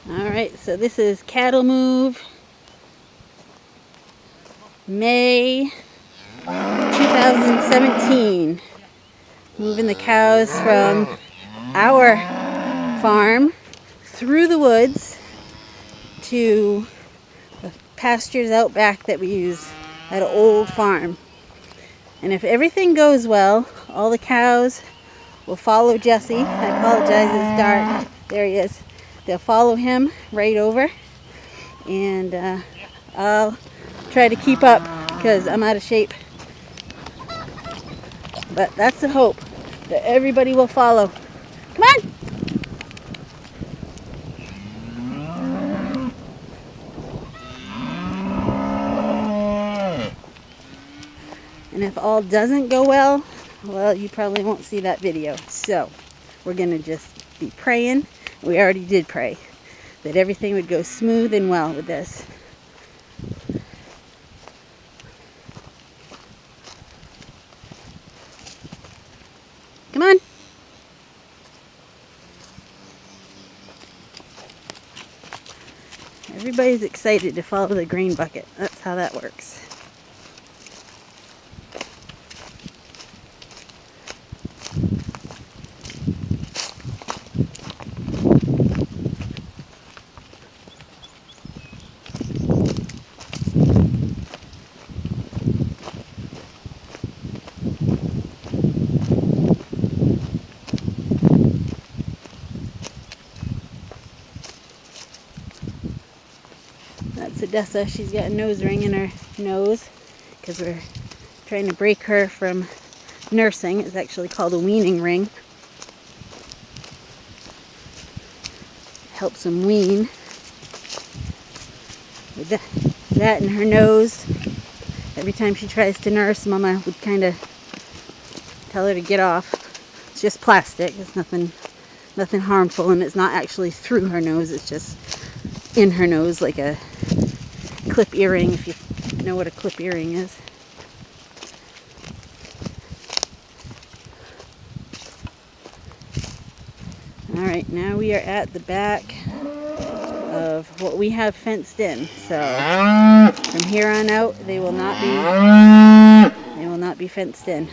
Alright, so this is cattle move, May 2017. Moving the cows from our farm through the woods to the pastures out back that we use at an old farm. And if everything goes well, all the cows will follow Jesse. I apologize, it's dark. There he is. They'll follow him right over, and I'll try to keep up because I'm out of shape. But that's the hope, that everybody will follow. Come on! And if all doesn't go well, you probably won't see that video. So we're going to just be praying. We already did pray that everything would go smooth and well with this. Come on. Everybody's excited to follow the green bucket. That's how that works. That's Odessa. She's got a nose ring in her nose because we're trying to break her from nursing. It's actually called a weaning ring. Helps them wean. With that in her nose, every time she tries to nurse, Mama would kind of tell her to get off. It's just plastic. It's nothing harmful, and it's not actually through her nose. It's just in her nose, like a clip earring, if you know what a clip earring is. Alright, now we are at the back of what we have fenced in. So from here on out, they will not be fenced in.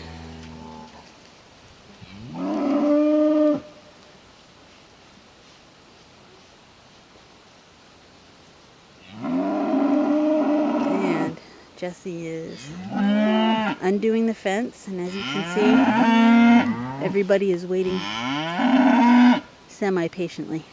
And Jesse is undoing the fence, and as you can see, everybody is waiting semi-patiently.